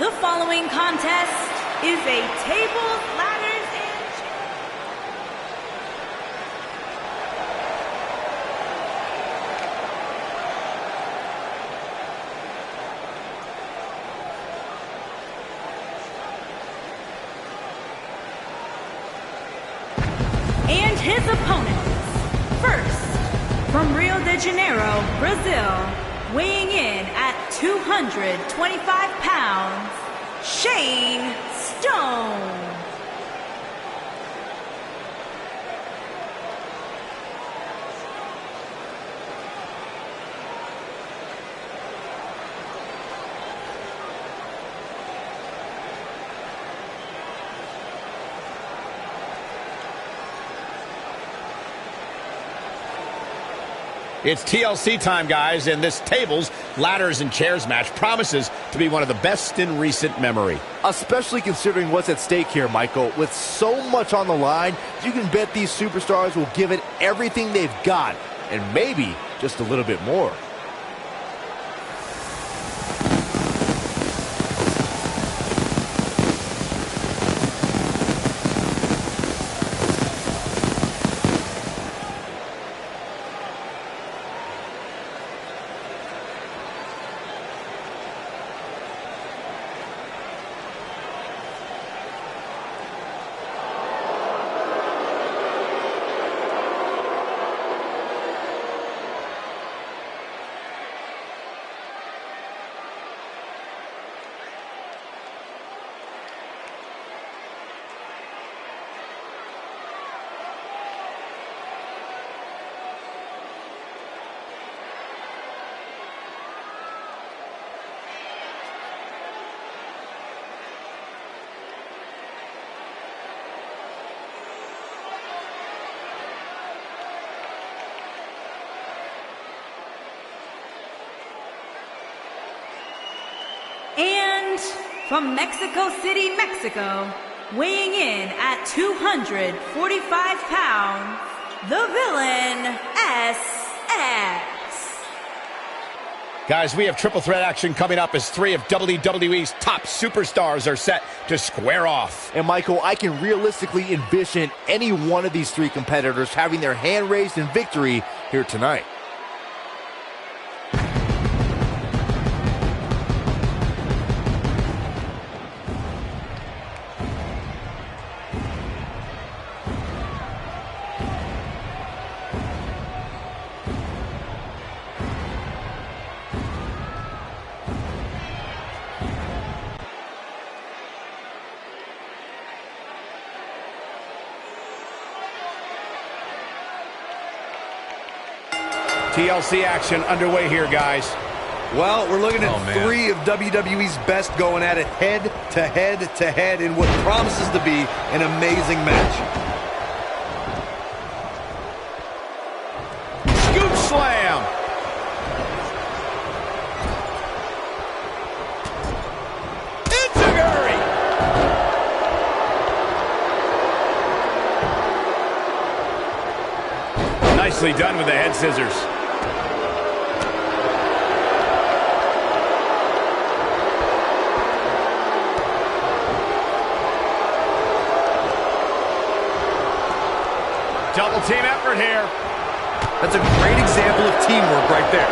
The following contest is a tables, ladders, and and his opponents. First, from Rio de Janeiro, Brazil, weighing in at 225 pounds, Shane Stone. It's TLC time, guys, and this tables, ladders, and chairs match promises to be one of the best in recent memory. Especially considering what's at stake here, Michael. With so much on the line, you can bet these superstars will give it everything they've got, and maybe just a little bit more. And from Mexico City, Mexico, weighing in at 245 pounds, the Villain SS. Guys, we have triple threat action coming up as three of WWE's top superstars are set to square off. And Michael, I can realistically envision any one of these three competitors having their hand raised in victory here tonight. TLC action underway here, guys. Well, we're looking at three of WWE's best going at it head to head to head in what promises to be an amazing match. Scoop slam. Enziguri. Nicely done with the head scissors. Double team effort here. That's a great example of teamwork right there.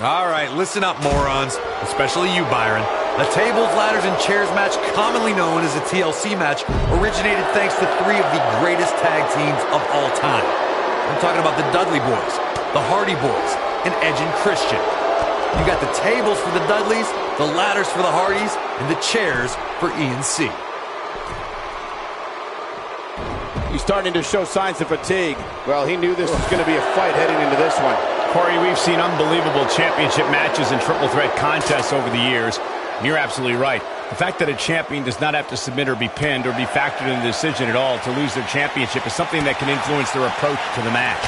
All right, listen up, morons. Especially you, Byron. The tables, ladders, and chairs match, commonly known as a TLC match, originated thanks to three of the greatest tag teams of all time. I'm talking about the Dudley Boys, the Hardy Boys, and Edge and Christian. You got the tables for the Dudleys, the ladders for the Hardys, and the chairs for E&C. He's starting to show signs of fatigue. Well, he knew this was going to be a fight heading into this one. Corey, we've seen unbelievable championship matches and triple threat contests over the years. You're absolutely right. The fact that a champion does not have to submit or be pinned or be factored in the decision at all to lose their championship is something that can influence their approach to the match.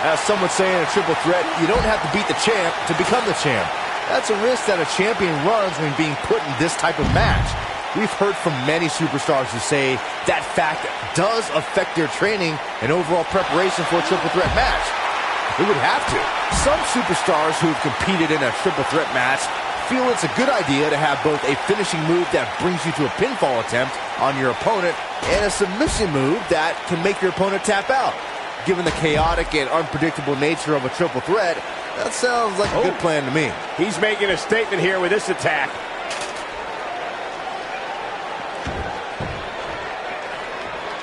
As some would say in a triple threat, you don't have to beat the champ to become the champ. That's a risk that a champion runs when being put in this type of match. We've heard from many superstars who say that fact does affect their training and overall preparation for a triple threat match. It would have to. Some superstars who have competed in a triple threat match feel it's a good idea to have both a finishing move that brings you to a pinfall attempt on your opponent and a submission move that can make your opponent tap out. Given the chaotic and unpredictable nature of a triple threat, that sounds like a good plan to me. He's making a statement here with this attack.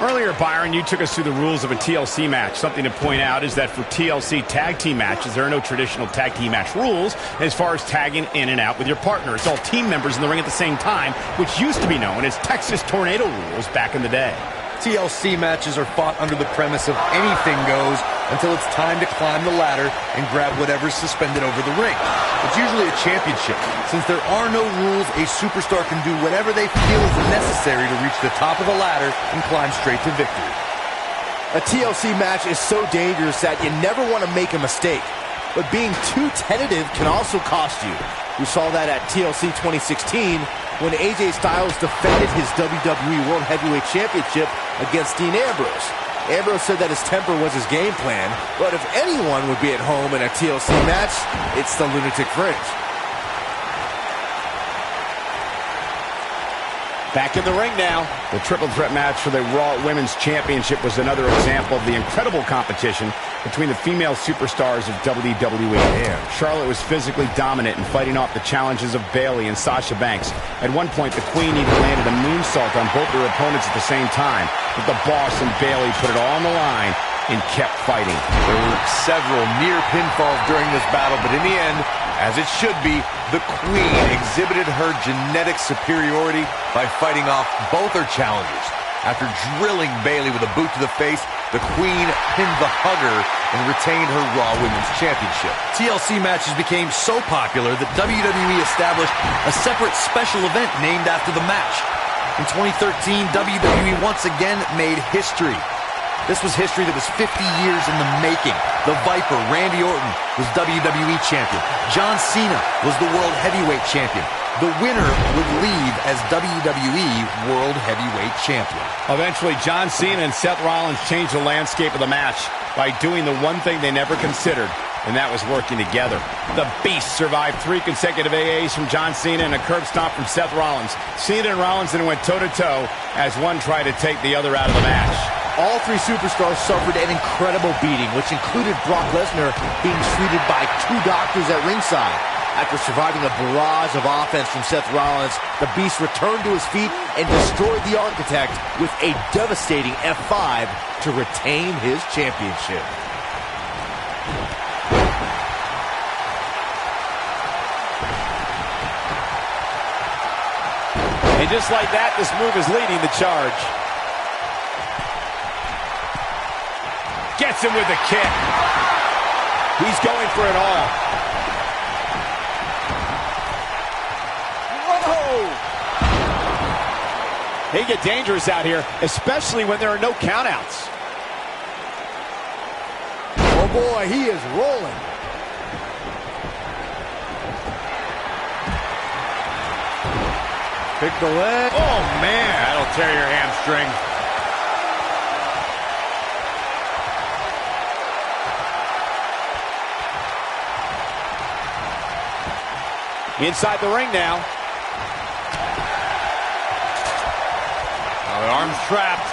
Earlier, Byron, you took us through the rules of a TLC match. Something to point out is that for TLC tag team matches, there are no traditional tag team match rules as far as tagging in and out with your partner. It's all team members in the ring at the same time, which used to be known as Texas Tornado rules back in the day. TLC matches are fought under the premise of anything goes until it's time to climb the ladder and grab whatever's suspended over the ring. It's usually a championship. Since there are no rules, a superstar can do whatever they feel is necessary to reach the top of the ladder and climb straight to victory. A TLC match is so dangerous that you never want to make a mistake. But being too tentative can also cost you. We saw that at TLC 2016 when AJ Styles defended his WWE World Heavyweight Championship against Dean Ambrose. Ambrose said that his temper was his game plan, but if anyone would be at home in a TLC match, it's the Lunatic Fringe. Back in the ring now. The triple threat match for the Raw Women's Championship was another example of the incredible competition between the female superstars of WWE. Charlotte was physically dominant in fighting off the challenges of Bayley and Sasha Banks. At one point, the Queen even landed a moonsault on both their opponents at the same time. But the Boss and Bayley put it all on the line and kept fighting. There were several near pinfalls during this battle, but in the end, as it should be, the Queen exhibited her genetic superiority by fighting off both her challengers. After drilling Bayley with a boot to the face, the Queen pinned the hugger and retained her Raw Women's Championship. TLC matches became so popular that WWE established a separate special event named after the match. In 2013, WWE once again made history. This was history that was 50 years in the making. The Viper, Randy Orton, was WWE Champion. John Cena was the World Heavyweight Champion. The winner would leave as WWE World Heavyweight Champion. Eventually, John Cena and Seth Rollins changed the landscape of the match by doing the one thing they never considered, and that was working together. The Beast survived 3 consecutive AAs from John Cena and a curb stomp from Seth Rollins. Cena and Rollins then went toe-to-toe as one tried to take the other out of the match. All 3 superstars suffered an incredible beating, which included Brock Lesnar being treated by 2 doctors at ringside. After surviving a barrage of offense from Seth Rollins, the Beast returned to his feet and destroyed the Architect with a devastating F5 to retain his championship. And just like that, this move is leading the charge. Gets him with a kick. He's going for it all. Whoa! They get dangerous out here, especially when there are no countouts. Oh boy, he is rolling. Pick the leg. Oh man, that'll tear your hamstring. Inside the ring now. Oh, the arm's trapped.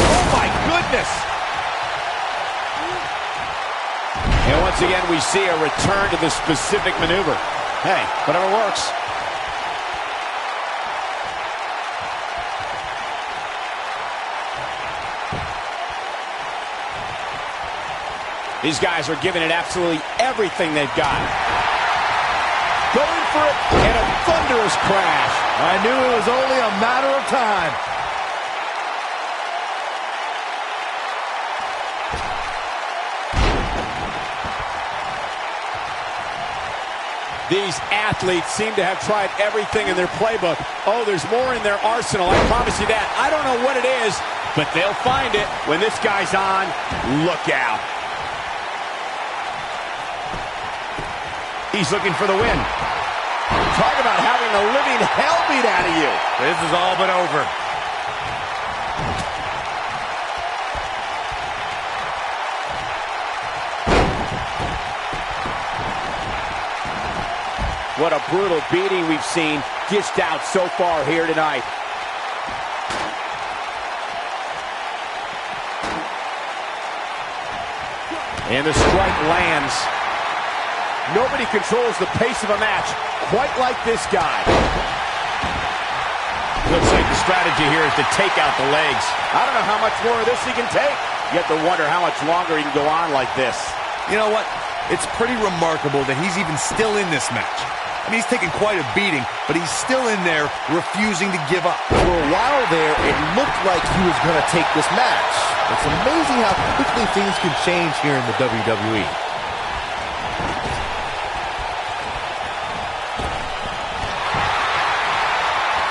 Oh, my goodness. And once again, we see a return to the specific maneuver. Hey, whatever works. These guys are giving it absolutely everything they've got. Going for it, and a thunderous crash. I knew it was only a matter of time. These athletes seem to have tried everything in their playbook. Oh, there's more in their arsenal, I promise you that. I don't know what it is, but they'll find it. When this guy's on, look out. He's looking for the win. Talk about having the living hell beat out of you. This is all but over. What a brutal beating we've seen dished out so far here tonight. And the strike lands. Nobody controls the pace of a match quite like this guy. Looks like the strategy here is to take out the legs. I don't know how much more of this he can take. You have to wonder how much longer he can go on like this. You know what? It's pretty remarkable that he's even still in this match. I mean, he's taken quite a beating, but he's still in there refusing to give up. For a while there, it looked like he was going to take this match. It's amazing how quickly things can change here in the WWE.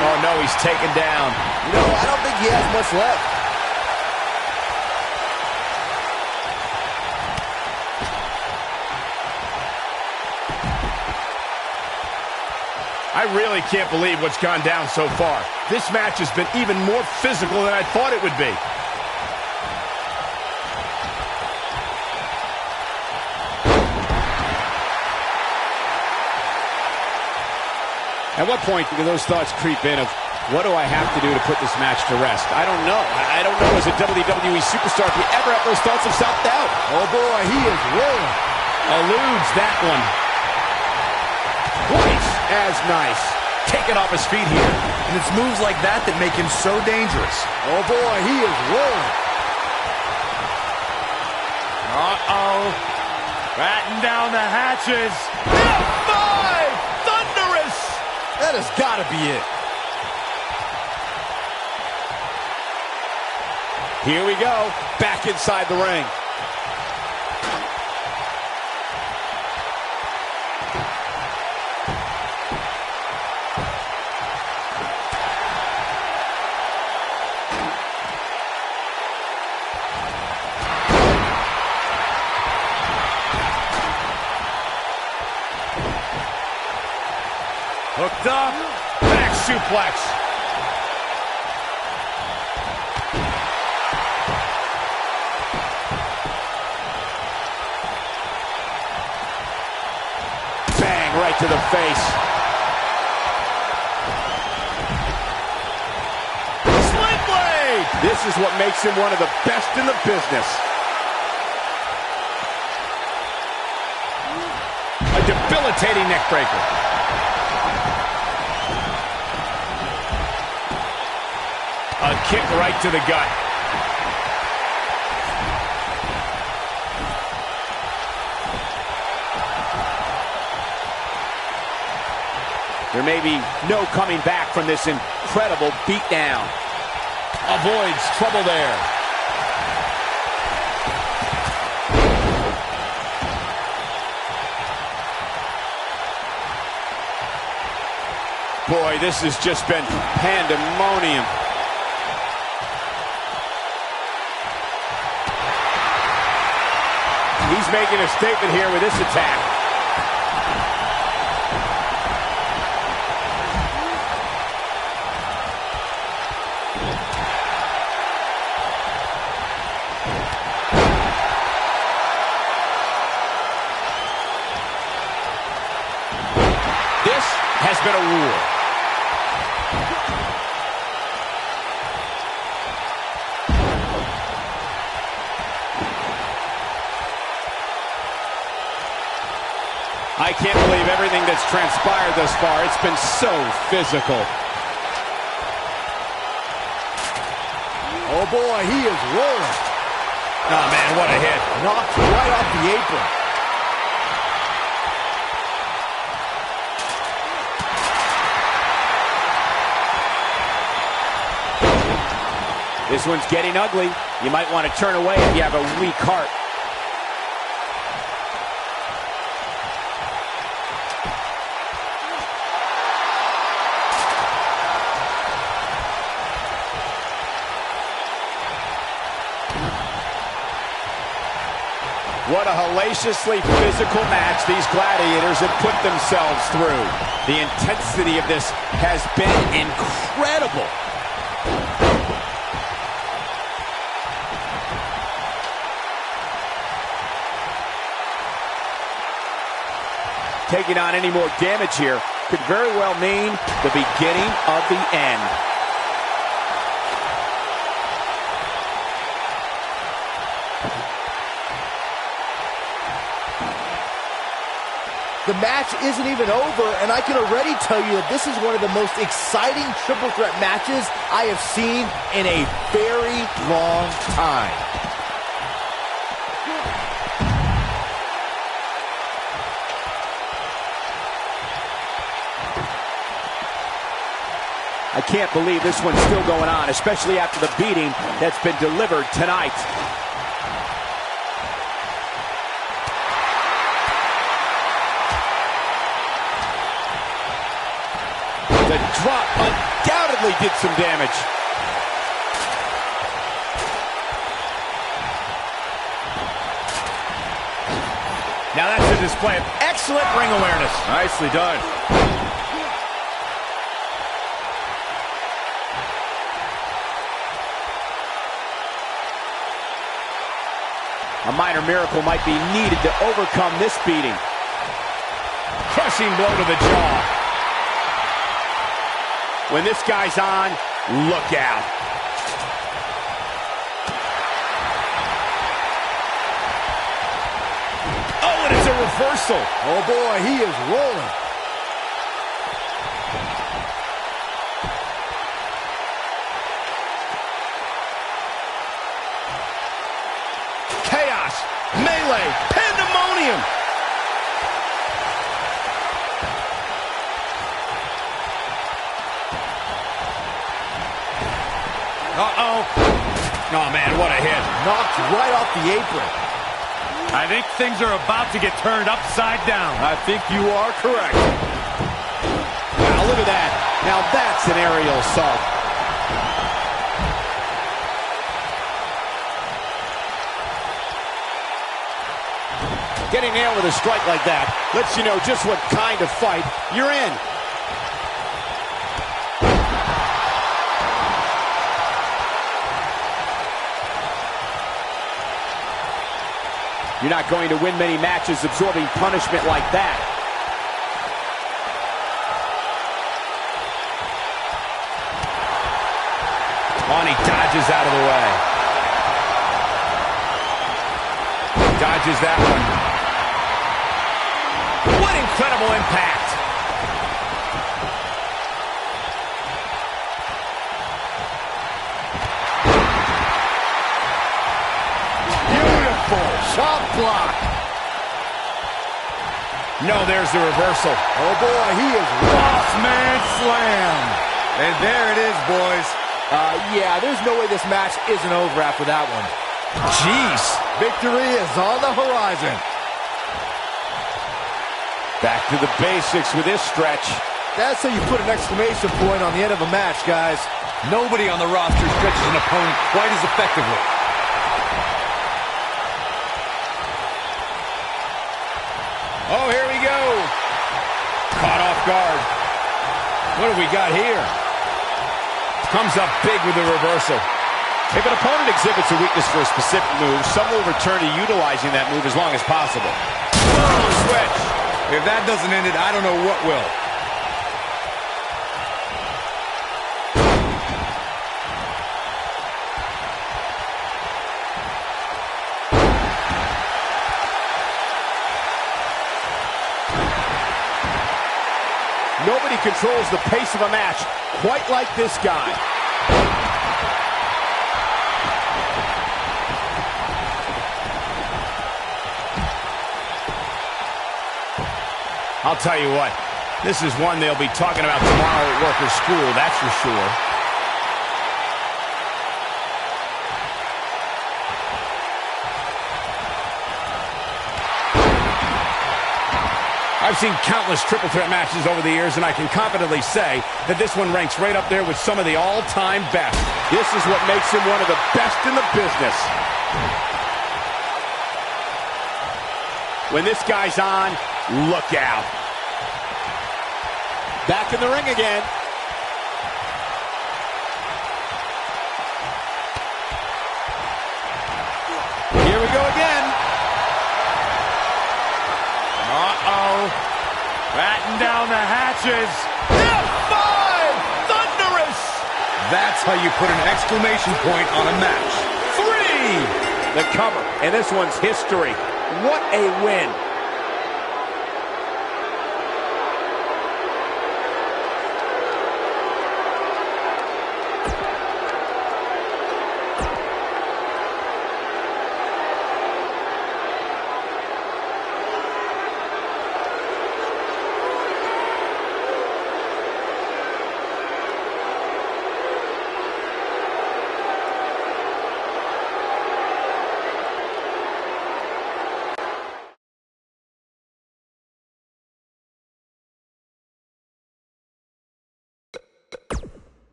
Oh, no, he's taken down. You know, I don't think he has much left. I really can't believe what's gone down so far. This match has been even more physical than I thought it would be. At what point do those thoughts creep in of, what do I have to do to put this match to rest? I don't know. I don't know as a WWE superstar if you ever have those thoughts of self-doubt. Oh boy, he is rolling. Eludes that one. Twice as nice. Taken off his feet here. And it's moves like that that make him so dangerous. Oh boy, he is rolling. Uh-oh. Batten down the hatches. F5! Thunderous! That has got to be it. Here we go. Back inside the ring. Hooked up. Back suplex. Bang, right to the face. Sling blade! This is what makes him one of the best in the business. A debilitating neckbreaker. A kick right to the gut. There may be no coming back from this incredible beatdown. Avoids trouble there. Boy, this has just been pandemonium. He's making a statement here with this attack. This has been a war. I can't believe everything that's transpired thus far. It's been so physical. Oh boy, he is rolling. Oh man, what a hit. Knocked right off the apron. This one's getting ugly. You might want to turn away if you have a weak heart. What a hellaciously physical match these gladiators have put themselves through. The intensity of this has been incredible. Taking on any more damage here could very well mean the beginning of the end. The match isn't even over, and I can already tell you that this is one of the most exciting triple threat matches I have seen in a very long time. I can't believe this one's still going on, especially after the beating that's been delivered tonight. The drop undoubtedly did some damage. Now that's a display of excellent ring awareness. Nicely done. A minor miracle might be needed to overcome this beating. Crushing blow to the jaw. When this guy's on, look out. Oh, and it's a reversal. Oh boy, he is rolling. Chaos, melee, pandemonium. Uh-oh. Oh, man, what a hit. Knocked right off the apron. I think things are about to get turned upside down. I think you are correct. Wow, look at that. Now that's an aerial assault. Getting nailed with a strike like that lets you know just what kind of fight you're in. You're not going to win many matches absorbing punishment like that. Oh, and he dodges out of the way. Dodges that one. What incredible impact. Chop block. No, there's the reversal. Oh boy, he is Boss man slam. And there it is, boys. Yeah, there's no way this match isn't over after that one. Jeez. Victory is on the horizon. Back to the basics with this stretch. That's how you put an exclamation point on the end of a match, guys. Nobody on the roster stretches an opponent quite as effectively. Oh, here we go. Caught off guard. What do we got here? Comes up big with the reversal. If an opponent exhibits a weakness for a specific move, some will return to utilizing that move as long as possible. Oh, switch. If that doesn't end it, I don't know what will. Nobody controls the pace of a match quite like this guy. I'll tell you what, this is one they'll be talking about tomorrow at work or school, that's for sure. I've seen countless triple threat matches over the years, and I can confidently say that this one ranks right up there with some of the all-time best. This is what makes him one of the best in the business. When this guy's on, look out. Back in the ring again. Here we go again. Uh-oh. Batten down the hatches. F5! Thunderous! That's how you put an exclamation point on a match. 3! The cover, and this one's history. What a win.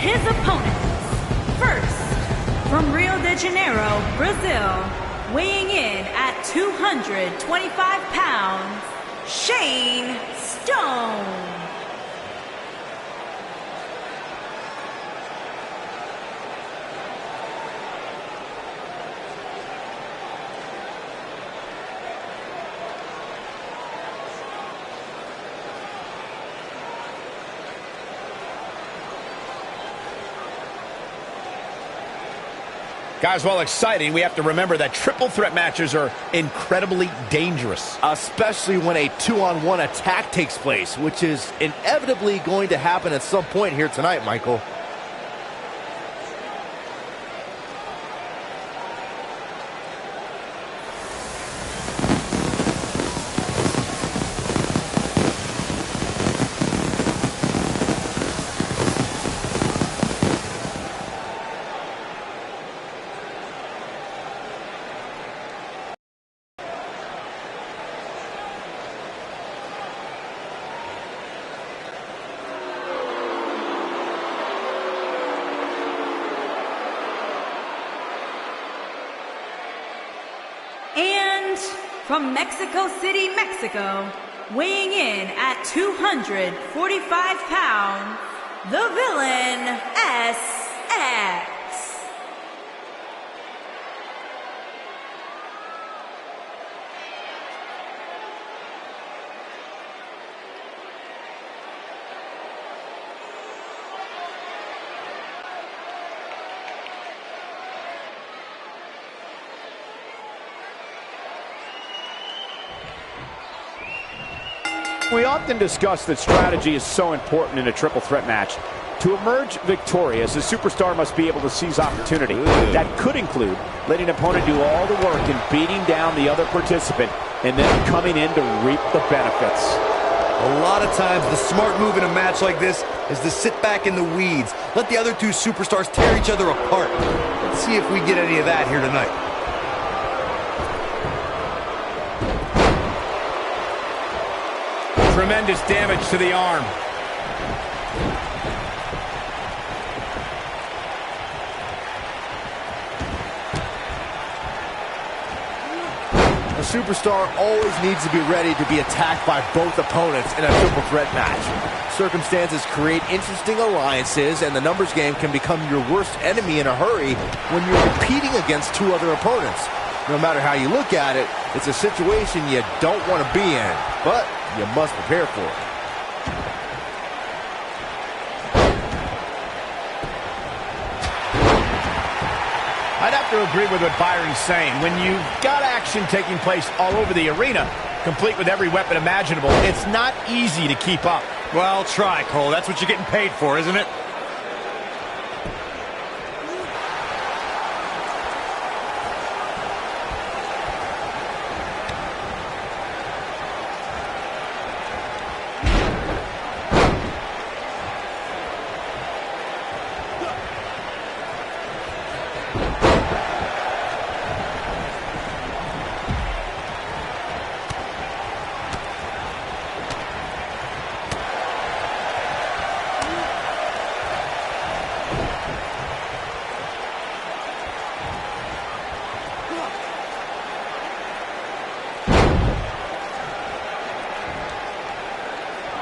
his opponents. First, from Rio de Janeiro, Brazil, weighing in at 225 pounds, Shane Stone. Guys, while exciting, we have to remember that triple threat matches are incredibly dangerous. Especially when a 2-on-1 attack takes place, which is inevitably going to happen at some point here tonight, Michael. And from Mexico City, Mexico, weighing in at 245 pounds, the Villain SX. We often discuss that strategy is so important in a triple threat match. To emerge victorious, a superstar must be able to seize opportunity. That could include letting an opponent do all the work and beating down the other participant, and then coming in to reap the benefits. A lot of times, the smart move in a match like this is to sit back in the weeds. Let the other two superstars tear each other apart. Let's see if we get any of that here tonight. Tremendous damage to the arm. A superstar always needs to be ready to be attacked by both opponents in a triple threat match. Circumstances create interesting alliances, and the numbers game can become your worst enemy in a hurry when you're competing against two other opponents. No matter how you look at it, it's a situation you don't want to be in, but you must prepare for it. I'd have to agree with what Byron's saying. When you've got action taking place all over the arena, complete with every weapon imaginable, it's not easy to keep up. Well, try, Cole. That's what you're getting paid for, isn't it?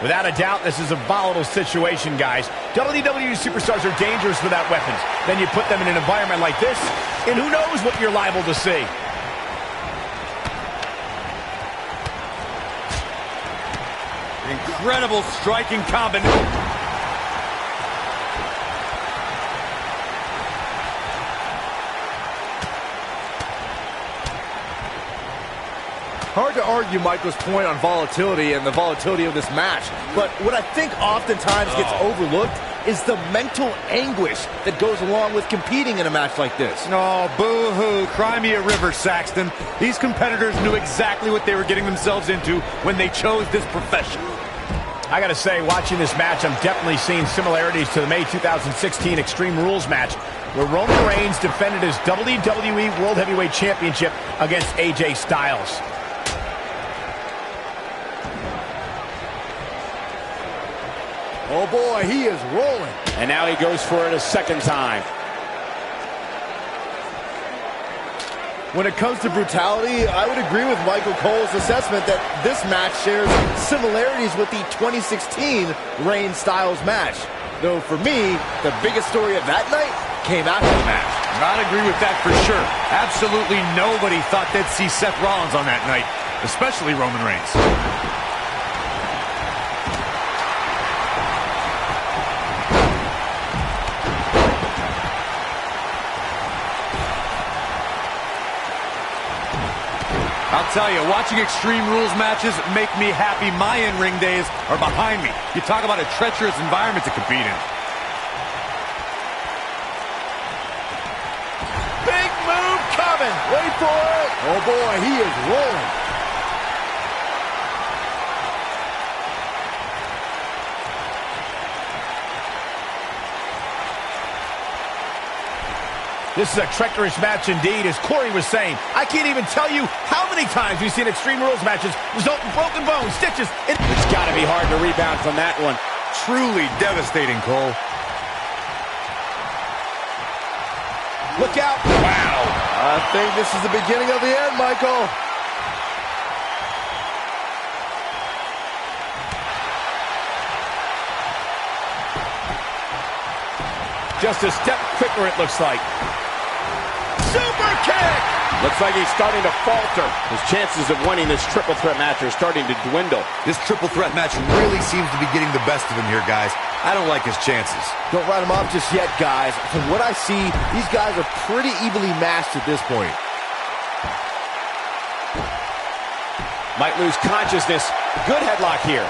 Without a doubt, this is a volatile situation, guys. WWE superstars are dangerous without weapons. Then you put them in an environment like this, and who knows what you're liable to see. Incredible striking combination. Hard to argue Michael's point on volatility and the volatility of this match, but what I think oftentimes gets overlooked is the mental anguish that goes along with competing in a match like this. Oh, boo-hoo. Cry me a river, Saxton. These competitors knew exactly what they were getting themselves into when they chose this profession. I gotta say, watching this match, I'm definitely seeing similarities to the May 2016 Extreme Rules match, where Roman Reigns defended his WWE World Heavyweight Championship against AJ Styles. Oh boy, he is rolling. And now he goes for it a second time. When it comes to brutality, I would agree with Michael Cole's assessment that this match shares similarities with the 2016 Reigns-Styles match. Though for me, the biggest story of that night came after the match. I'd agree with that for sure. Absolutely nobody thought they'd see Seth Rollins on that night, especially Roman Reigns. I'll tell you, watching Extreme Rules matches make me happy my in-ring days are behind me. You talk about a treacherous environment to compete in. Big move coming. Wait for it. Oh, boy, he is rolling. This is a treacherous match indeed, as Corey was saying. I can't even tell you how many times we've seen Extreme Rules matches result in broken bones, stitches. It's got to be hard to rebound from that one. Truly devastating, Cole. Look out. Wow. I think this is the beginning of the end, Michael. Just a step quicker, it looks like. Super kick! Looks like he's starting to falter. His chances of winning this triple threat match are starting to dwindle. This triple threat match really seems to be getting the best of him here, guys. I don't like his chances. Don't write him off just yet, guys. From what I see, these guys are pretty evenly matched at this point. Might lose consciousness. Good headlock here.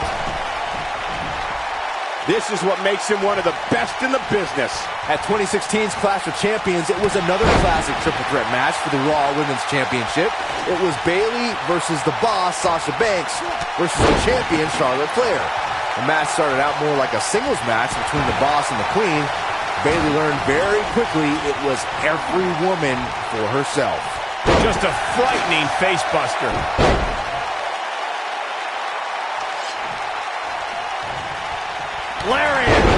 This is what makes him one of the best in the business. At 2016's Clash of Champions, it was another classic triple threat match for the Raw Women's Championship. It was Bayley versus the Boss, Sasha Banks, versus the champion, Charlotte Flair. The match started out more like a singles match between the Boss and the Queen. Bayley learned very quickly it was every woman for herself. Just a frightening face buster. Lariat!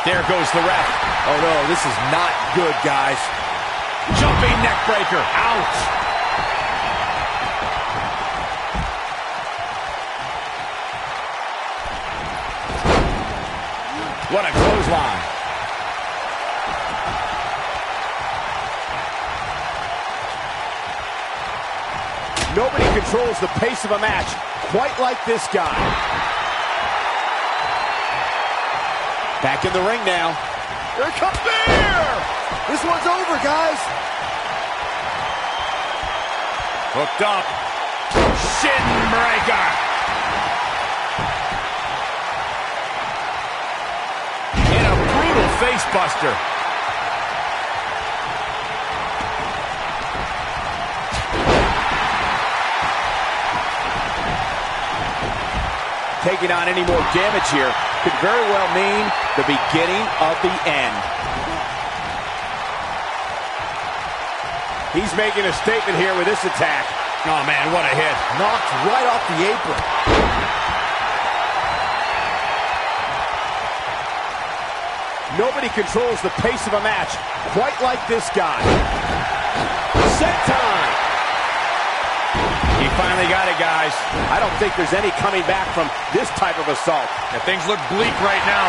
There goes the ref. Oh no, this is not good, guys. Jumping neck breaker. Ouch! What a clothesline. Nobody controls the pace of a match quite like this guy. Back in the ring now. Here comes Spear! This one's over, guys. Hooked up. Shin breaker. And a brutal face buster. Taking on any more damage here could very well mean the beginning of the end. He's making a statement here with this attack. Oh, man, what a hit. Knocked right off the apron. Nobody controls the pace of a match quite like this guy. Set time. He finally got it, guys. I don't think there's any coming back from this type of assault. Yeah, things look bleak right now.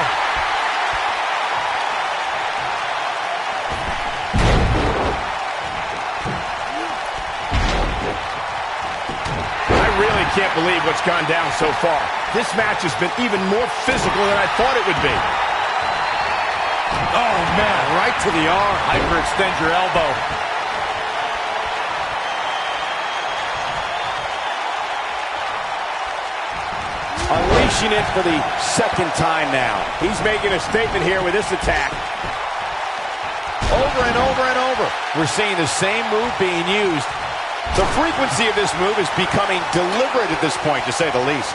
I really can't believe what's gone down so far. This match has been even more physical than I thought it would be. Oh, man, right to the arm. Hyperextend your elbow. Unleashing it for the second time now. He's making a statement here with this attack. Over and over and over. We're seeing the same move being used. The frequency of this move is becoming deliberate at this point, to say the least.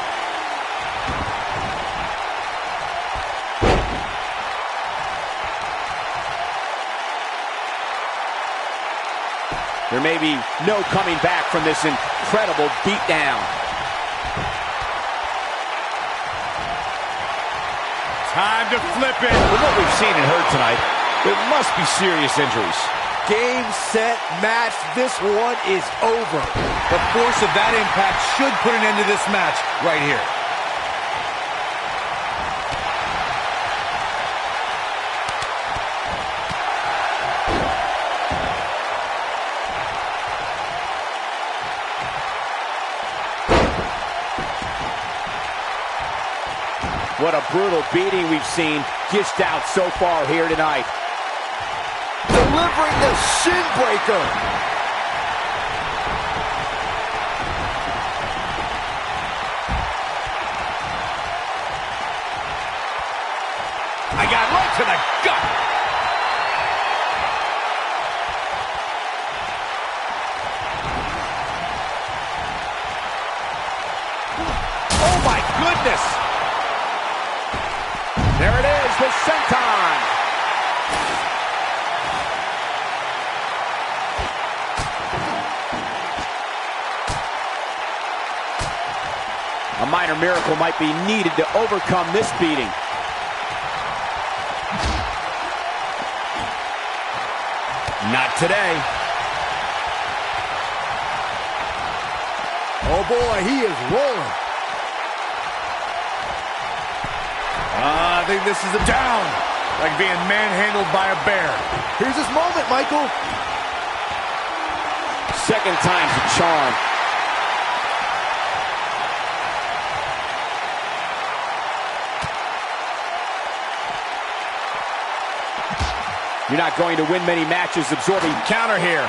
There may be no coming back from this incredible beatdown. Time to flip it. From what we've seen and heard tonight, there must be serious injuries. Game, set, match. This one is over. The force of that impact should put an end to this match right here. What a brutal beating we've seen dished out so far here tonight. Delivering the shin breaker. to the gut. Oh my goodness! There it is, the senton. A minor miracle might be needed to overcome this beating. Not today. Oh boy, he is rolling. I think this is a down. Like being manhandled by a bear. Here's his moment, Michael. Second time's a charm. You're not going to win many matches absorbing Counter here.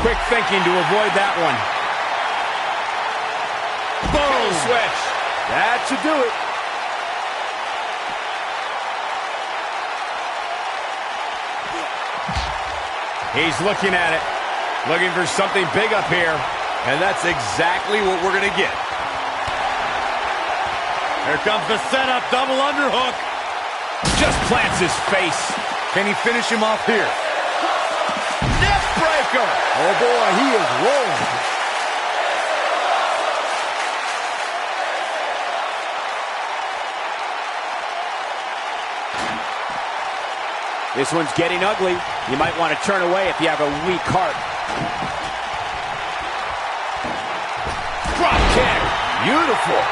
Quick thinking to avoid that one. Boom! Switch. That should do it. He's looking at it. Looking for something big up here. And that's exactly what we're going to get. Here comes the setup, double underhook. Just plants his face. Can he finish him off here? Neck breaker. Oh boy, he is rolling. This one's getting ugly. You might want to turn away if you have a weak heart. Drop kick. Beautiful.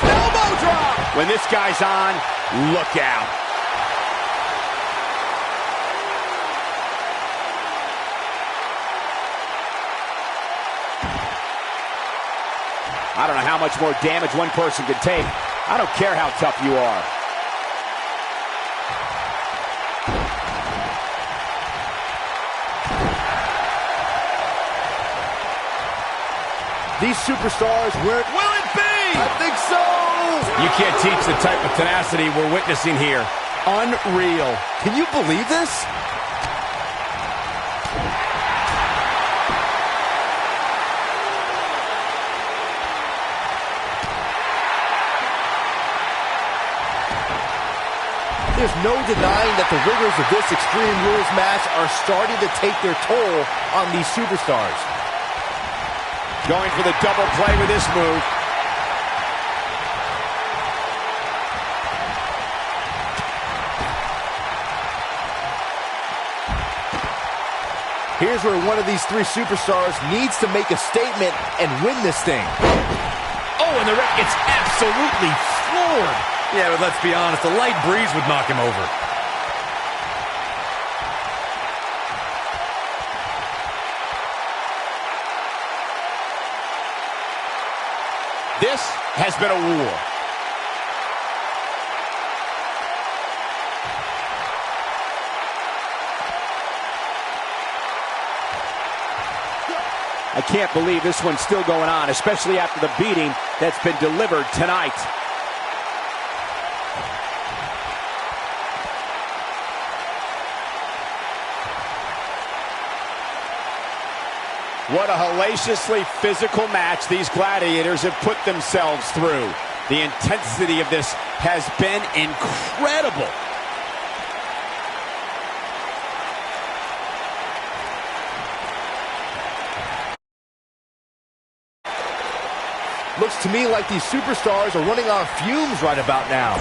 Elbow drop. When this guy's on, look out. I don't know how much more damage one person could take. I don't care how tough you are. These superstars weren't... Will it be? I think so! You can't teach the type of tenacity we're witnessing here. Unreal. Can you believe this? There's no denying that the rigors of this Extreme Rules match are starting to take their toll on these superstars. Going for the double play with this move. Here's where one of these three superstars needs to make a statement and win this thing. Oh, and the ref gets absolutely floored. Yeah, but let's be honest, a light breeze would knock him over. This has been a war. I can't believe this one's still going on, especially after the beating that's been delivered tonight. What a hellaciously physical match these gladiators have put themselves through. The intensity of this has been incredible. Looks to me like these superstars are running on fumes right about now.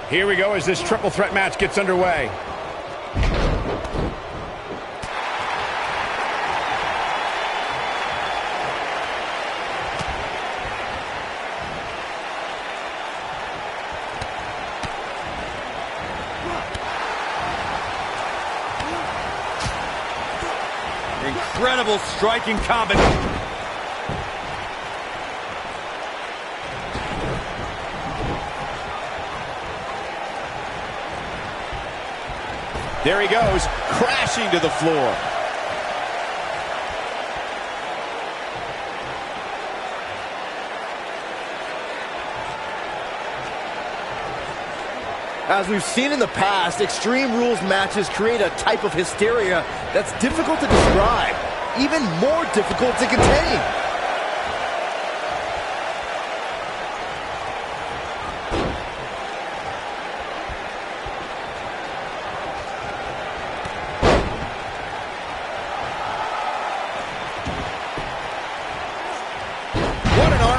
Here we go as this triple threat match gets underway. Incredible striking combination. There he goes, crashing to the floor. As we've seen in the past, Extreme Rules matches create a type of hysteria that's difficult to describe, even more difficult to contain.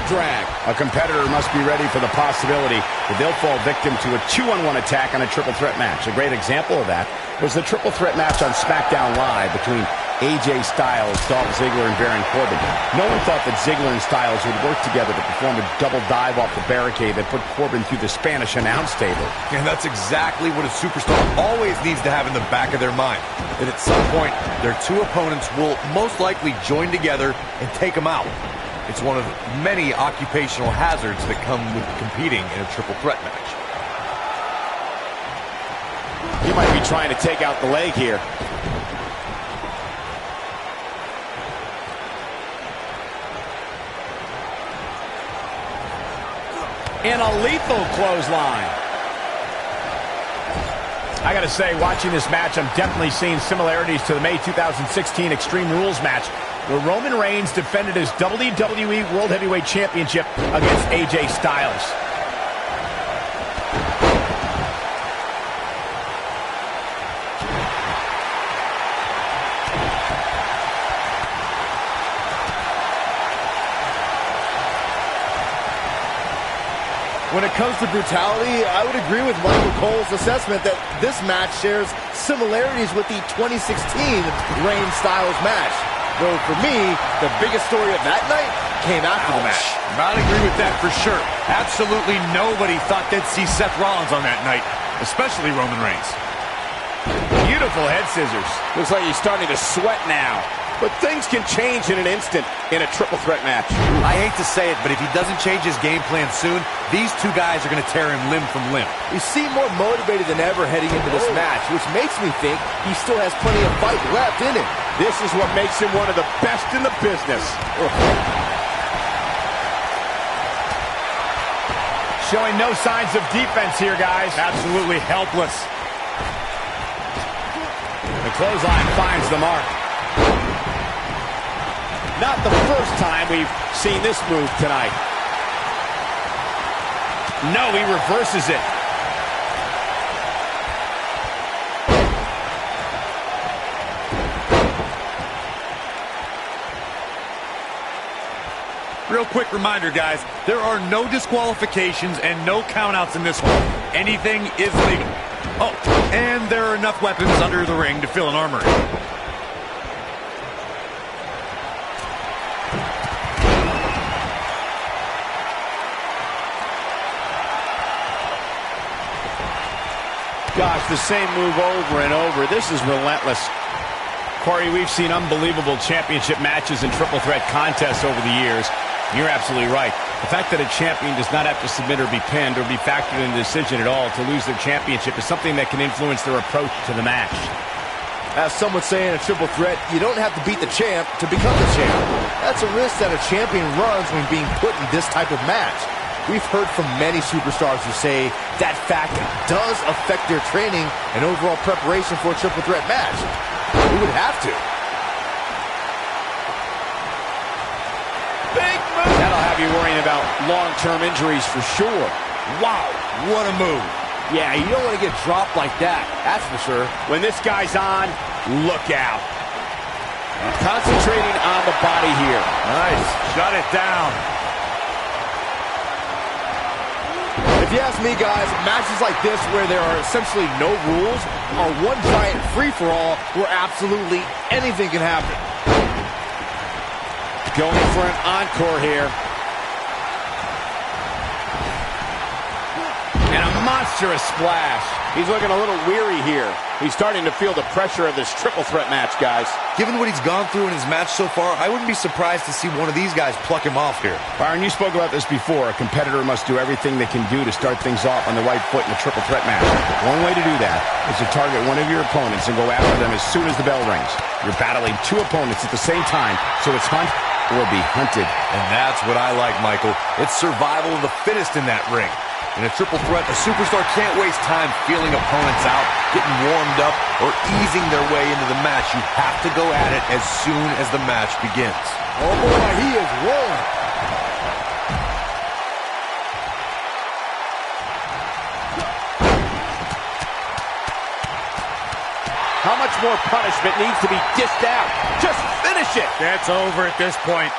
Drag. A competitor must be ready for the possibility that they'll fall victim to a 2-on-1 attack on a triple threat match. A great example of that was the triple threat match on SmackDown Live between AJ Styles, Dolph Ziggler, and Baron Corbin. No one thought that Ziggler and Styles would work together to perform a double dive off the barricade that put Corbin through the Spanish announce table. And that's exactly what a superstar always needs to have in the back of their mind. That at some point, their two opponents will most likely join together and take them out. It's one of many occupational hazards that come with competing in a triple threat match. He might be trying to take out the leg here. And a lethal clothesline. I gotta say, watching this match, I'm definitely seeing similarities to the May 2016 Extreme Rules match, where Roman Reigns defended his WWE World Heavyweight Championship against AJ Styles. When it comes to brutality, I would agree with Michael Cole's assessment that this match shares similarities with the 2016 Reigns-Styles match. Though for me, the biggest story of that night came after the match. I'd agree with that for sure. Absolutely nobody thought they'd see Seth Rollins on that night, especially Roman Reigns. Beautiful head scissors. Looks like he's starting to sweat now. But things can change in an instant in a triple threat match. I hate to say it, but if he doesn't change his game plan soon, these two guys are going to tear him limb from limb. He seemed more motivated than ever heading into this match, which makes me think he still has plenty of fight left in him. This is what makes him one of the best in the business. Showing no signs of defense here, guys. Absolutely helpless. The clothesline finds the mark. Not the first time we've seen this move tonight. No, he reverses it. Real quick reminder, guys, there are no disqualifications and no countouts in this one. Anything is legal. Oh, and there are enough weapons under the ring to fill an armory. Gosh, the same move over and over. This is relentless. Corey, we've seen unbelievable championship matches and triple threat contests over the years. You're absolutely right. The fact that a champion does not have to submit or be pinned or be factored in the decision at all to lose their championship is something that can influence their approach to the match. As some would say in a triple threat, you don't have to beat the champ to become the champ. That's a risk that a champion runs when being put in this type of match. We've heard from many superstars who say that fact does affect their training and overall preparation for a triple threat match. We would have to. Big move. That'll have you worrying about long-term injuries for sure. Wow, what a move. Yeah, you don't want to get dropped like that, that's for sure. When this guy's on, look out. Concentrating on the body here. Nice. Shut it down. If you ask me, guys, matches like this where there are essentially no rules are one giant free-for-all where absolutely anything can happen. Going for an encore here. And a monstrous splash. He's looking a little weary here. He's starting to feel the pressure of this triple threat match, guys. Given what he's gone through in his match so far, I wouldn't be surprised to see one of these guys pluck him off here. Byron, you spoke about this before. A competitor must do everything they can do to start things off on the right foot in a triple threat match. One way to do that is to target one of your opponents and go after them as soon as the bell rings. You're battling two opponents at the same time, so it's hunt or be hunted. And that's what I like, Michael. It's survival of the fittest in that ring. In a triple threat, a superstar can't waste time feeling opponents out, getting warmed up, or easing their way into the match. You have to go at it as soon as the match begins. Oh boy, he is rolling. How much more punishment needs to be dished out? Just finish it. That's over at this point.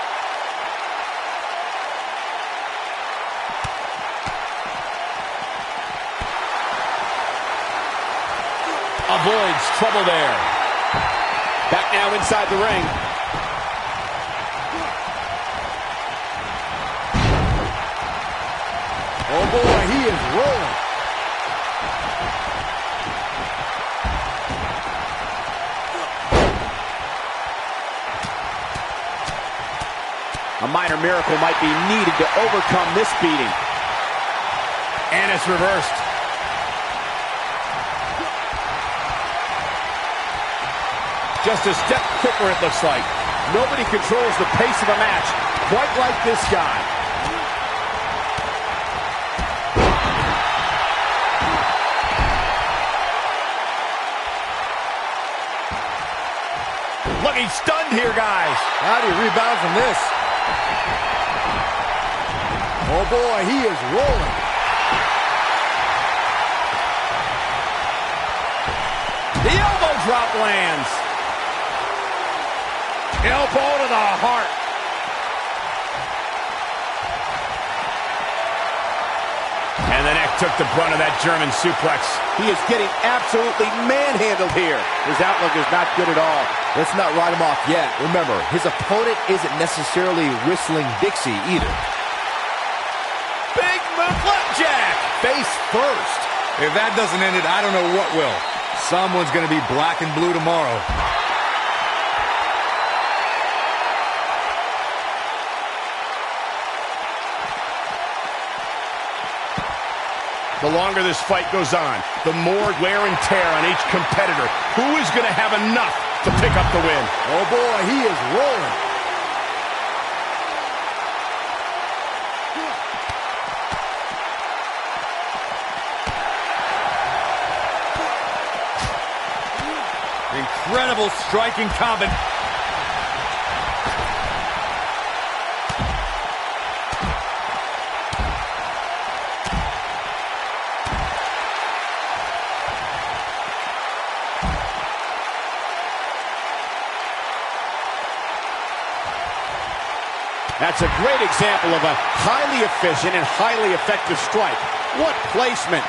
Avoids trouble there. Back now inside the ring. Oh boy, he is rolling. A minor miracle might be needed to overcome this beating. And it's reversed. Just a step quicker, it looks like. Nobody controls the pace of a match quite like this guy. Looking stunned here, guys. How do you rebound from this? Oh boy, he is rolling. The elbow drop lands. Elbow to the heart. And the neck took the brunt of that German suplex. He is getting absolutely manhandled here. His outlook is not good at all. Let's not write him off yet. Remember, his opponent isn't necessarily whistling Dixie either. Big move, flapjack. Face first. If that doesn't end it, I don't know what will. Someone's going to be black and blue tomorrow. The longer this fight goes on, the more wear and tear on each competitor. Who is going to have enough to pick up the win? Oh boy, he is rolling. Incredible striking combat. That's a great example of a highly efficient and highly effective strike. What placement.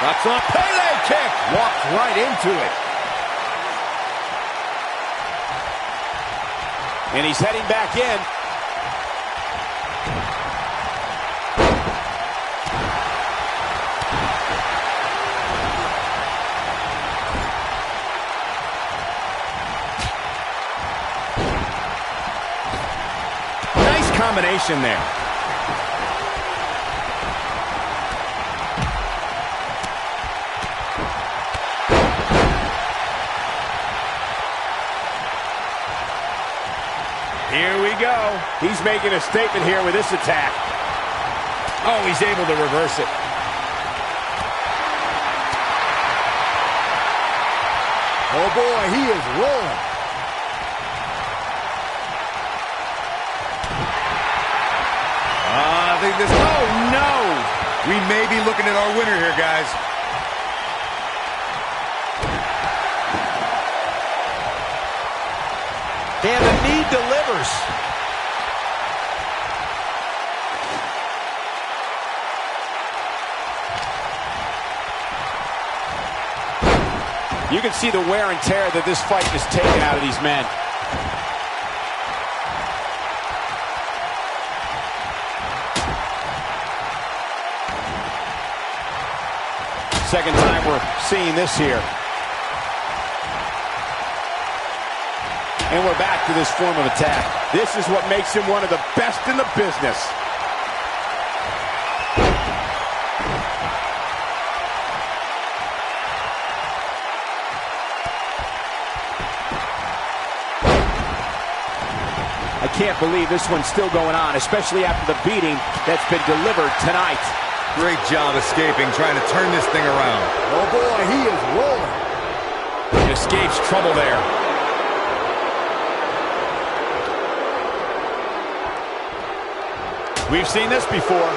That's a Pele kick. Walked right into it. And he's heading back in. Nice combination there. Here we go. He's making a statement here with this attack. Oh, he's able to reverse it. Oh boy, he is rolling. I think this... Oh, no! We may be looking at our winner here, guys. And the knee delivers. You can see the wear and tear that this fight has taken out of these men. Second time we're seeing this here. And we're back to this form of attack. This is what makes him one of the best in the business. I can't believe this one's still going on, especially after the beating that's been delivered tonight. Great job escaping, trying to turn this thing around. Oh boy, he is rolling. Escapes trouble there. We've seen this before.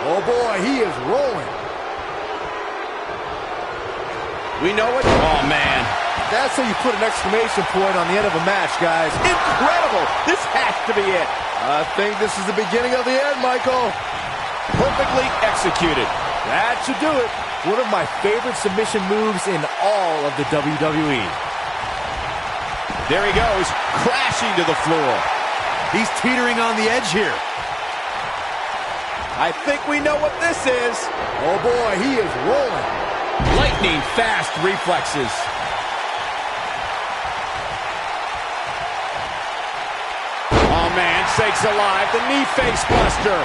Oh boy, he is rolling. We know it. Oh, man. That's how you put an exclamation point on the end of a match, guys. Incredible. This has to be it. I think this is the beginning of the end, Michael. Perfectly executed. That should do it. One of my favorite submission moves in all of the WWE. There he goes, crashing to the floor. He's teetering on the edge here. I think we know what this is. Oh boy, he is rolling. Lightning fast reflexes. Oh man, sakes alive, the knee face buster.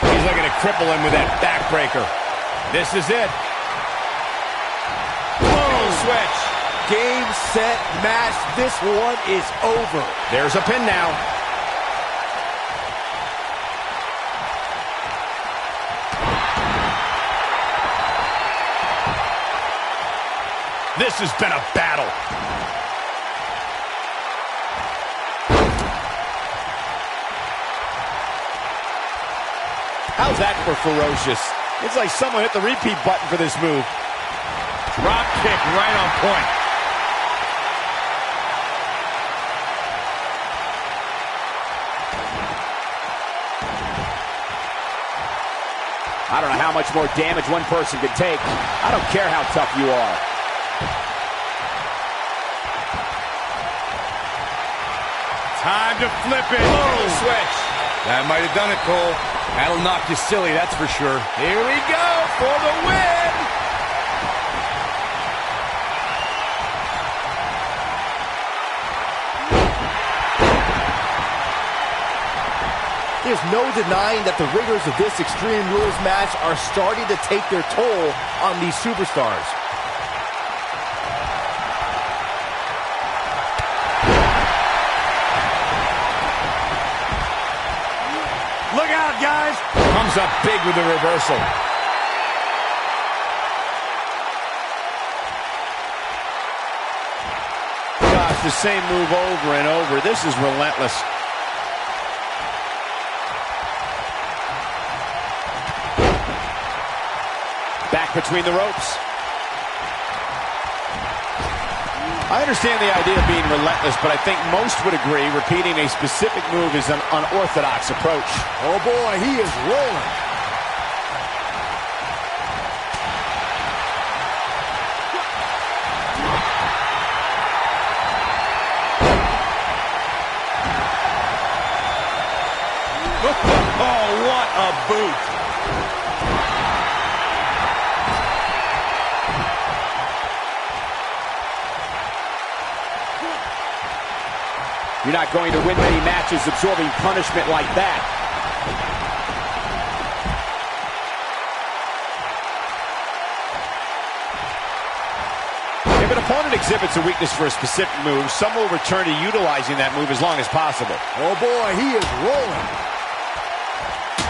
He's looking to cripple him with that backbreaker. This is it. Boom, switch. Game, set, match. This one is over. There's a pin now. This has been a battle. How's that for ferocious? It's like someone hit the repeat button for this move. Drop kick right on point. I don't know how much more damage one person could take. I don't care how tough you are. Time to flip it. Boom, switch. That might have done it, Cole. That'll knock you silly, that's for sure. Here we go for the win. There's no denying that the rigors of this Extreme Rules match are starting to take their toll on these superstars. Look out, guys. Comes up big with the reversal. Gosh, the same move over and over. This is relentless. between the ropes. I understand the idea of being relentless, but I think most would agree repeating a specific move is an unorthodox approach. Oh boy, he is rolling. Oh, what a boot. You're not going to win many matches absorbing punishment like that. If an opponent exhibits a weakness for a specific move, some will return to utilizing that move as long as possible. Oh boy, he is rolling.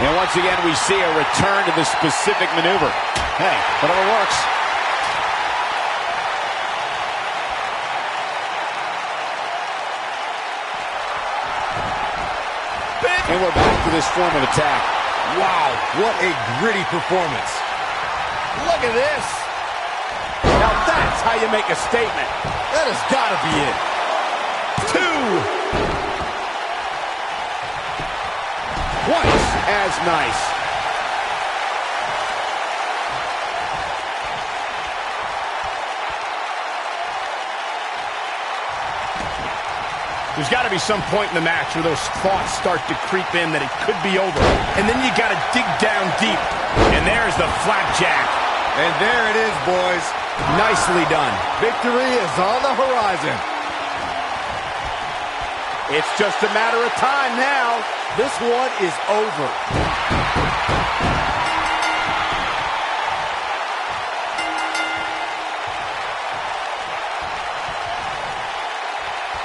And once again, we see a return to the specific maneuver. Hey, whatever works. And we're back to this form of attack. Wow, what a gritty performance. Look at this. Now that's how you make a statement. That has got to be it. 2. Twice as nice. There's got to be some point in the match where those thoughts start to creep in that it could be over. And then you got to dig down deep. And there's the flapjack. And there it is, boys. Nicely done. Victory is on the horizon. It's just a matter of time now. This one is over.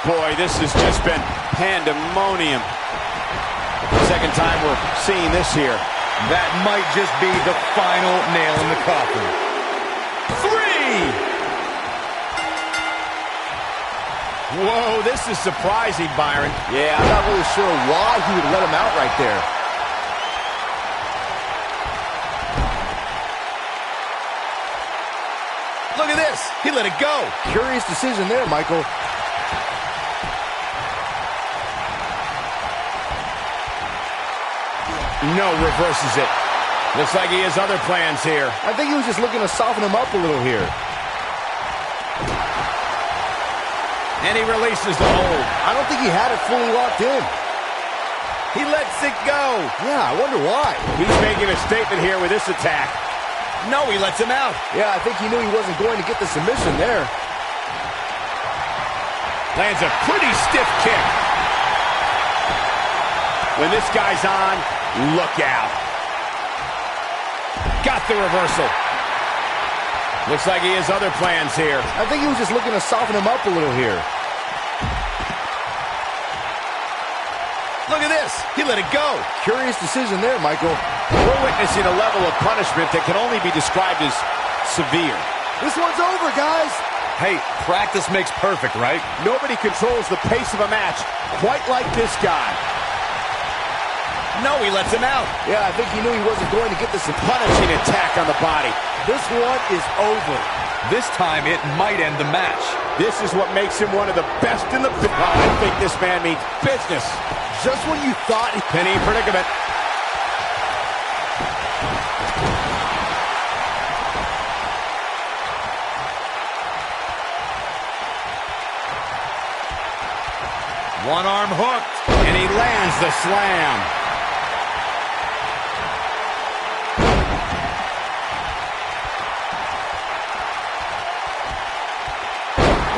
Boy, this has just been pandemonium. Second time we're seeing this here. That might just be the final nail in the coffin. 3! Whoa, this is surprising, Byron. Yeah, I'm not really sure why he would let him out right there. Look at this. He let it go. Curious decision there, Michael. No, reverses it. Looks like he has other plans here. I think he was just looking to soften him up a little here. And he releases the hold. I don't think he had it fully locked in. He lets it go. Yeah, I wonder why. He's making a statement here with this attack. No, he lets him out. Yeah, I think he knew he wasn't going to get the submission there. Lands a pretty stiff kick. When this guy's on, look out. Got the reversal. Looks like he has other plans here. I think he was just looking to soften him up a little here. Look at this. He let it go. Curious decision there, Michael. We're witnessing a level of punishment that can only be described as severe. This one's over, guys. Hey, practice makes perfect, right? Nobody controls the pace of a match quite like this guy. No, he lets him out. Yeah, I think he knew he wasn't going to get this Punishing attack on the body. This one is over. This time it might end the match. This is what makes him one of the best in the business. Oh, I think this man means business. Just when you thought... Penny predicament. One arm hooked. And he lands the slam.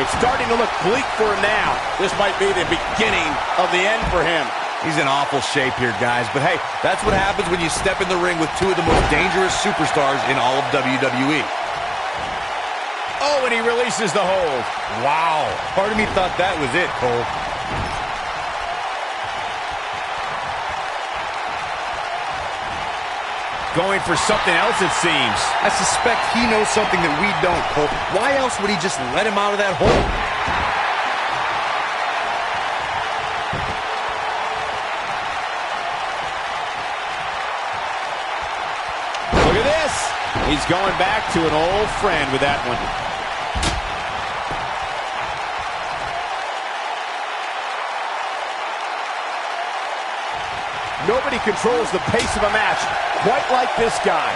It's starting to look bleak for him now. This might be the beginning of the end for him. He's in awful shape here, guys. But hey, that's what happens when you step in the ring with two of the most dangerous superstars in all of WWE. Oh, and he releases the hold. Wow. Part of me thought that was it, Cole. Going for something else, it seems. I suspect he knows something that we don't, Cole. Why else would he just let him out of that hole? Look at this. He's going back to an old friend with that one. Nobody controls the pace of a match quite like this guy.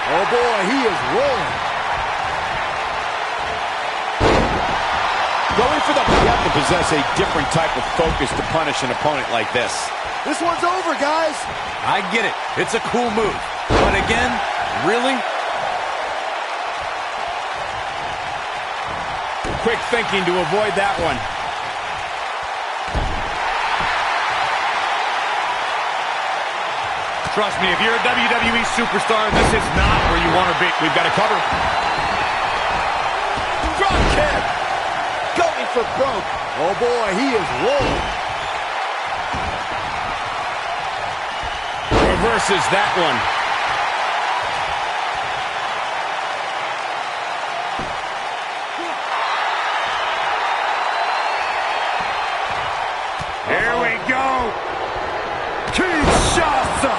Oh boy, he is rolling. Going for the... You have to possess a different type of focus to punish an opponent like this. This one's over, guys. I get it. It's a cool move. But again, really? Quick thinking to avoid that one. Trust me, if you're a WWE superstar, this is not where you want to be. We've got to cover. Drop kick. Going for broke. Oh boy, he is rolling. Reverses that one. Here we go. Kinshasa.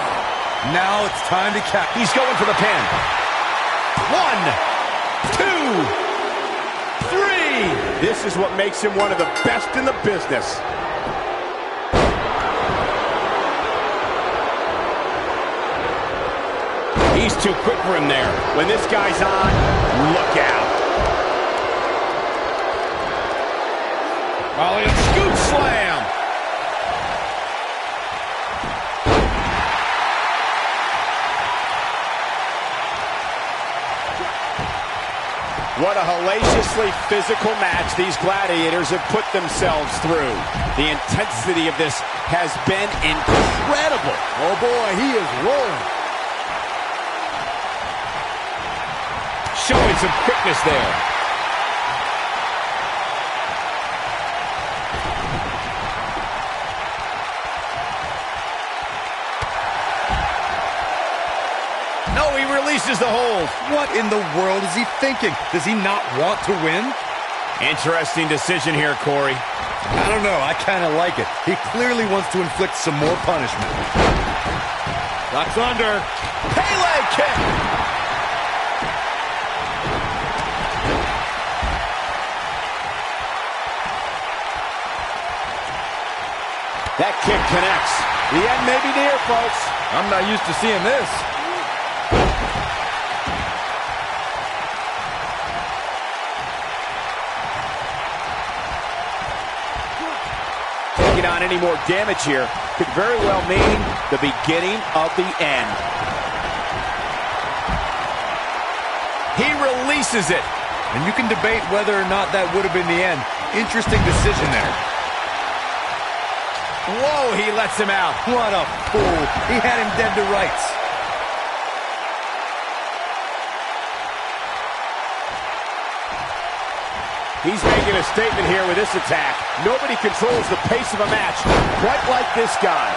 Now it's time to catch. He's going for the pin. 1, 2, 3. This is what makes him one of the best in the business. He's too quick for him there. When this guy's on, look out. Oh, and scoop slam. What a hellaciously physical match these gladiators have put themselves through. The intensity of this has been incredible. Oh boy, he is rolling. Showing some quickness there. No, he releases the hold. What in the world is he thinking? Does he not want to win? Interesting decision here, Corey. I don't know. I kind of like it. He clearly wants to inflict some more punishment. Ducks under. Pele kick. That kick connects. The end may be near, folks. I'm not used to seeing this. Taking on any more damage here could very well mean the beginning of the end. He releases it. And you can debate whether or not that would have been the end. Interesting decision there. Whoa, he lets him out. What a fool. He had him dead to rights. He's making a statement here with this attack. Nobody controls the pace of a match quite like this guy.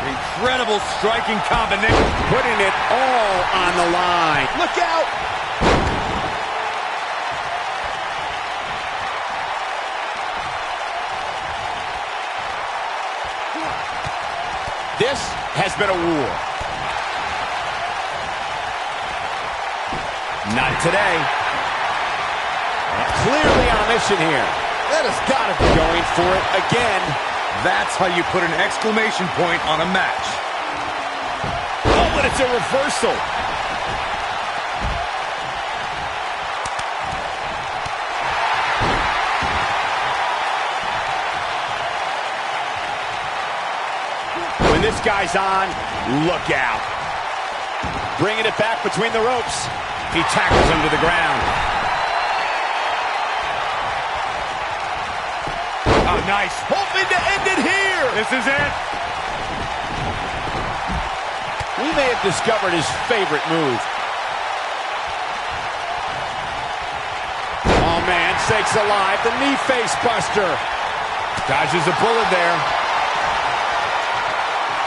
Incredible striking combination. Putting it all on the line. Look out! This has been a war. Not today. Clearly on a mission here. That has got to be going for it again. That's how you put an exclamation point on a match. Oh, but it's a reversal. When this guy's on, look out. Bringing it back between the ropes. He tackles him to the ground. Oh, nice. Hoping to end it here. This is it. We may have discovered his favorite move. Oh, man, sakes alive. The knee face buster. Dodges a bullet there.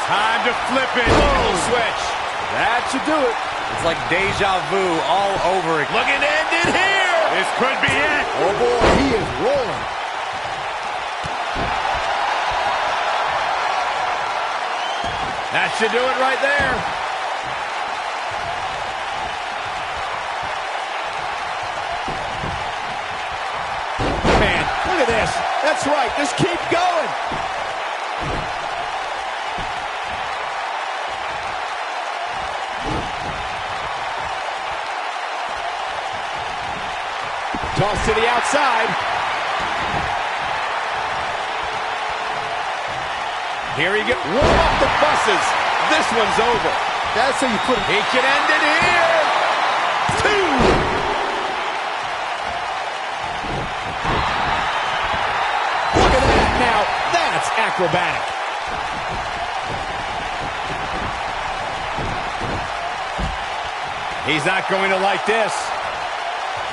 Time to flip it. Full switch. That should do it. It's like deja vu all over again. Looking to end it here. This could be it. Oh, boy, he is rolling. That should do it right there. Man, look at this. That's right. Just keep going. Toss to the outside. Here he goes. Warm up the buses. This one's over. That's how you put it. He can end it here. 2. Look at that now. That's acrobatic. He's not going to like this.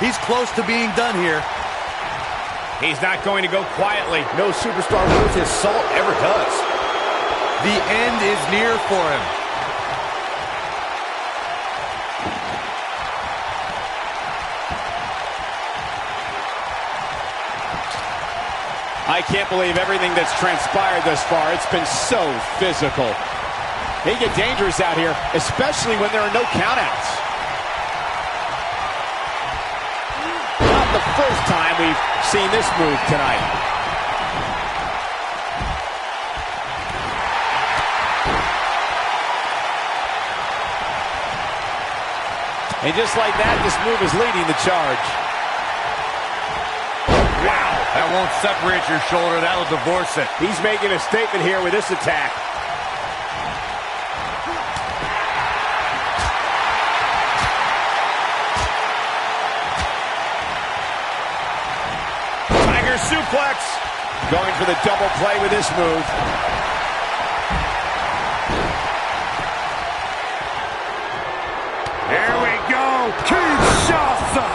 He's close to being done here. He's not going to go quietly. No superstar worth his salt ever does. The end is near for him. I can't believe everything that's transpired thus far. It's been so physical. They get dangerous out here, especially when there are no countouts. Not the first time we've seen this move tonight. And just like that, this move is leading the charge. Wow, that won't separate your shoulder. That'll divorce it. He's making a statement here with this attack. Tiger suplex. Going for the double play with this move. Here we go. Kinshasa.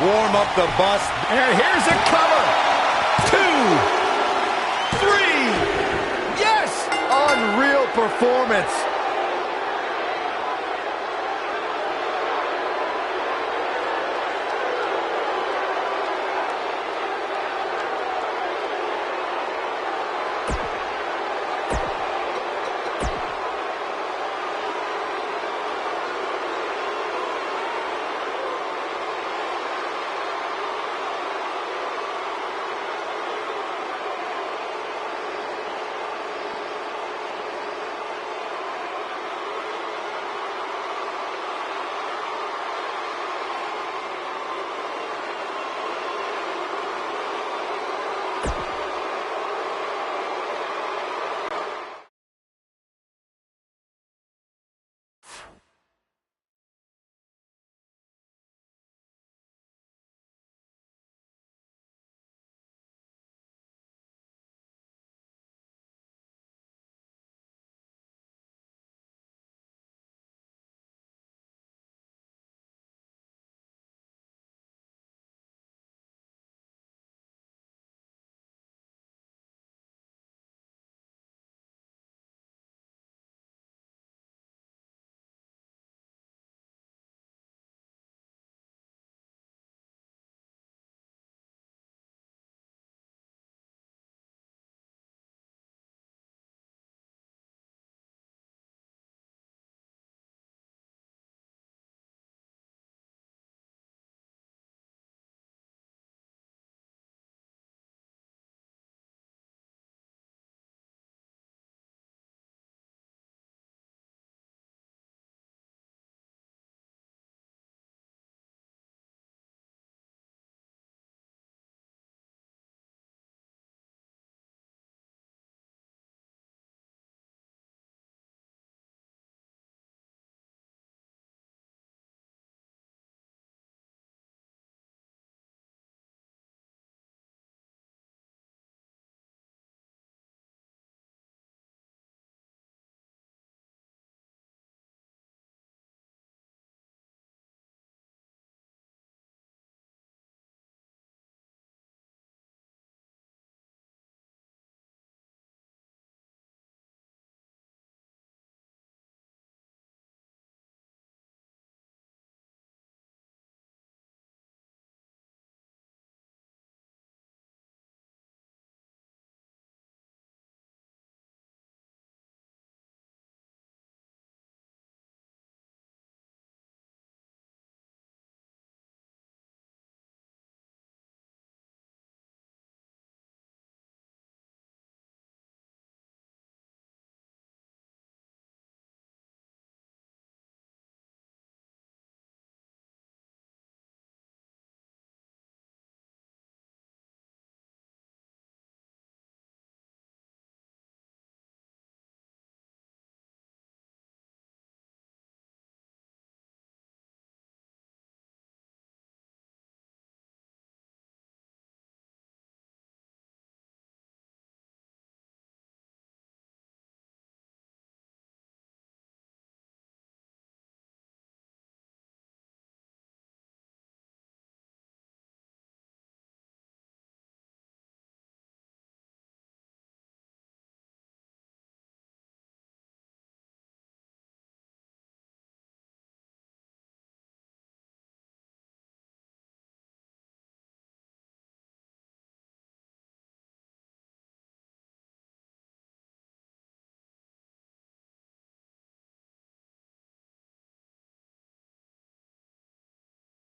Warm up the bus. And here's a cover. 2, 3. Yes! Unreal performance.